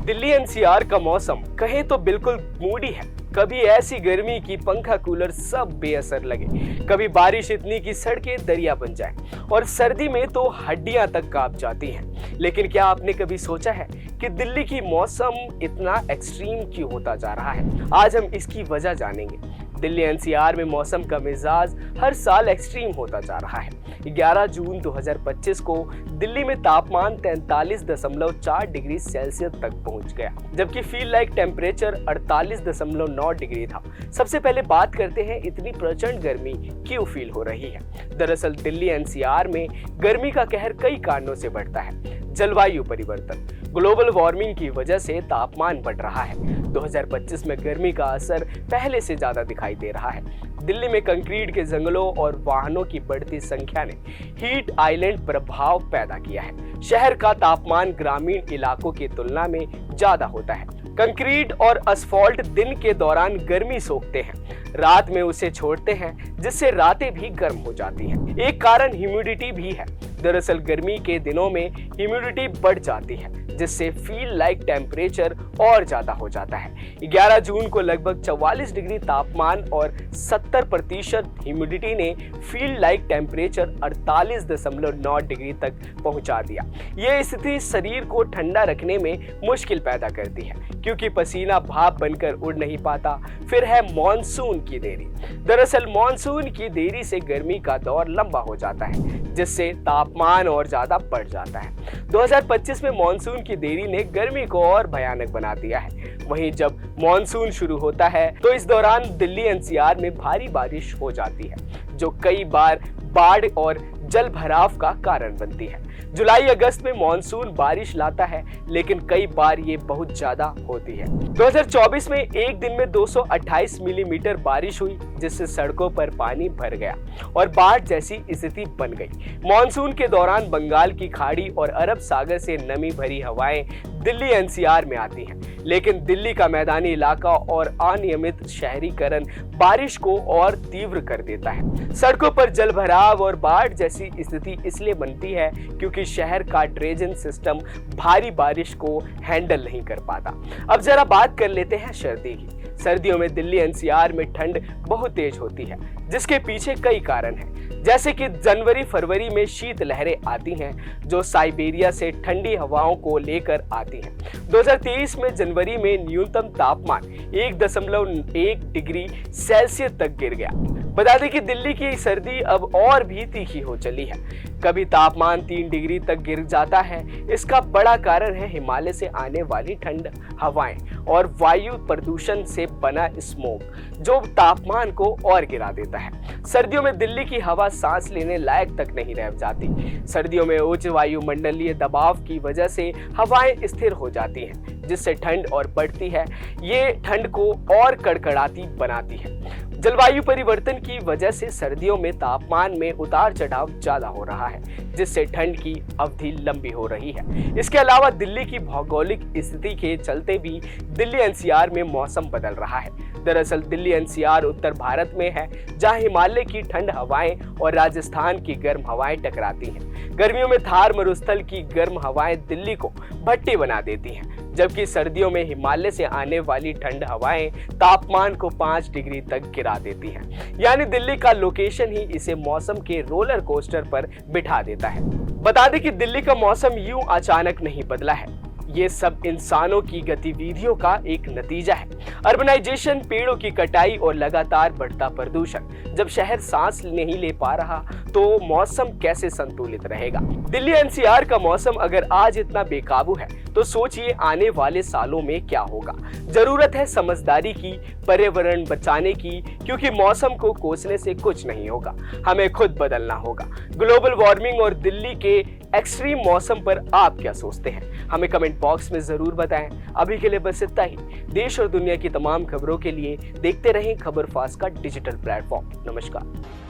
Delhi NCR का मौसम कहें तो बिल्कुल मूडी है। कभी ऐसी गर्मी की पंखा कूलर सब बेअसर लगे, कभी बारिश इतनी कि सड़कें दरिया बन जाए और सर्दी में तो हड्डियां तक कांप जाती हैं। लेकिन क्या आपने कभी सोचा है कि दिल्ली की मौसम इतना एक्सट्रीम क्यों होता जा रहा है? आज हम इसकी वजह जानेंगे। दिल्ली एनसीआर में मौसम का मिजाज हर साल एक्सट्रीम होता जा रहा है। 11 जून 2025 को दिल्ली में तापमान 43.4 डिग्री सेल्सियस तक पहुंच गया, जबकि फील लाइक टेम्परेचर 48.9 डिग्री था। सबसे पहले बात करते हैं इतनी प्रचंड गर्मी क्यों फील हो रही है। दरअसल दिल्ली एनसीआर में गर्मी का कहर कई कारणों से बढ़ता है। जलवायु परिवर्तन, ग्लोबल वार्मिंग की वजह से तापमान बढ़ रहा है। 2025 में गर्मी का असर पहले से ज्यादा दिखाई दे रहा है। दिल्ली में कंक्रीट के जंगलों और वाहनों की बढ़ती संख्या ने हीट आइलैंड प्रभाव पैदा किया है। शहर का तापमान ग्रामीण इलाकों की तुलना में ज्यादा होता है। कंक्रीट और असफॉल्ट दिन के दौरान गर्मी सोखते हैं, रात में उसे छोड़ते हैं, जिससे रातें भी गर्म हो जाती हैं। एक कारण ह्यूमिडिटी भी है। दरअसल गर्मी के दिनों में ह्यूमिडिटी बढ़ जाती है, जिससे फील लाइक टेम्परेचर और ज्यादा हो जाता है। 11 जून को लगभग 44 डिग्री तापमान और 70% ह्यूमिडिटी ने फील लाइक टेम्परेचर 48.9 डिग्री तक पहुंचा दिया। यह स्थिति शरीर को ठंडा रखने में मुश्किल पैदा करती है, क्योंकि पसीना भाप बनकर उड़ नहीं पाता। फिर है मॉनसून की देरी। दरअसल मॉनसून की देरी से गर्मी का दौर लंबा हो जाता है, जिससे तापमान और ज्यादा बढ़ जाता है। 2025 में मॉनसून की देरी ने गर्मी को और भयानक बना दिया है। वहीं जब मॉनसून शुरू होता है तो इस दौरान दिल्ली एनसीआर में भारी बारिश हो जाती है, जो कई बार बाढ़ और जल भराव का कारण बनती है। जुलाई अगस्त में मॉनसून बारिश लाता है, लेकिन कई बार ये बहुत ज्यादा होती है। 2024 में एक दिन में 228 मिलीमीटर बारिश हुई, जिससे सड़कों पर पानी भर गया और बाढ़ जैसी स्थिति बन गई। मॉनसून के दौरान बंगाल की खाड़ी और अरब सागर से नमी भरी हवाएं दिल्ली एनसीआर में आती हैं, लेकिन दिल्ली का मैदानी इलाका और अनियमित शहरीकरण बारिश को और तीव्र कर देता है। सड़कों पर जलभराव और बाढ़ जैसी स्थिति इसलिए बनती है क्योंकि शहर का ड्रेनेज सिस्टम भारी बारिश को हैंडल नहीं कर पाता। अब जरा बात कर लेते हैं सर्दी की। सर्दियों में दिल्ली एनसीआर में ठंड बहुत तेज होती है, जिसके पीछे कई कारण हैं। जैसे कि जनवरी फरवरी में शीत लहरें आती हैं, जो साइबेरिया से ठंडी हवाओं को लेकर आती हैं। 2023 में जनवरी में न्यूनतम तापमान 1.1 डिग्री सेल्सियस तक गिर गया। बता दें कि दिल्ली की सर्दी अब और भी तीखी हो चली है। कभी तापमान 3 डिग्री तक गिर जाता है। इसका बड़ा कारण है हिमालय से आने वाली ठंड हवाएं और वायु प्रदूषण से बना स्मोक, जो तापमान को और गिरा देता है। सर्दियों में दिल्ली की हवा सांस लेने लायक तक नहीं रह जाती। सर्दियों में उच्च वायुमंडलीय दबाव की वजह से हवाएं स्थिर हो जाती हैं, जिससे ठंड और बढ़ती है। ये ठंड को और कड़कड़ाती बनाती है। जलवायु परिवर्तन की वजह से सर्दियों में तापमान में उतार चढ़ाव ज्यादा हो रहा है, जिससे ठंड की अवधि लंबी हो रही है। इसके अलावा दिल्ली की भौगोलिक स्थिति के चलते भी दिल्ली एनसीआर में मौसम बदल रहा है। दरअसल दिल्ली एनसीआर उत्तर भारत में है, जहां हिमालय की ठंड हवाएं और राजस्थान की गर्म हवाएं टकराती हैं। गर्मियों में थार मरुस्थल की गर्म हवाएं दिल्ली को भट्टी बना देती हैं, जबकि सर्दियों में हिमालय से आने वाली ठंड हवाएं तापमान को 5 डिग्री तक गिरा देती हैं। यानी दिल्ली का लोकेशन ही इसे मौसम के रोलर कोस्टर पर बिठा देता है। बता दें कि दिल्ली का मौसम यूं अचानक नहीं बदला है। ये सब इंसानों की गतिविधियों का एक नतीजा है। अर्बनाइजेशन, पेड़ों की कटाई और लगातार बढ़ता प्रदूषण। जब शहर सांस नहीं ले पा रहा तो मौसम कैसे संतुलित रहेगा? दिल्ली एनसीआर का मौसम अगर आज इतना बेकाबू है तो सोचिए आने वाले सालों में क्या होगा। जरूरत है समझदारी की, पर्यावरण बचाने की, क्योंकि मौसम को कोसने से कुछ नहीं होगा। हमें खुद बदलना होगा। ग्लोबल वार्मिंग और दिल्ली के एक्सट्रीम मौसम पर आप क्या सोचते हैं? हमें कमेंट बॉक्स में जरूर बताएं। अभी के लिए बस इतना ही। देश और दुनिया की तमाम खबरों के लिए देखते रहें खबर फास्ट का डिजिटल प्लेटफॉर्म। नमस्कार।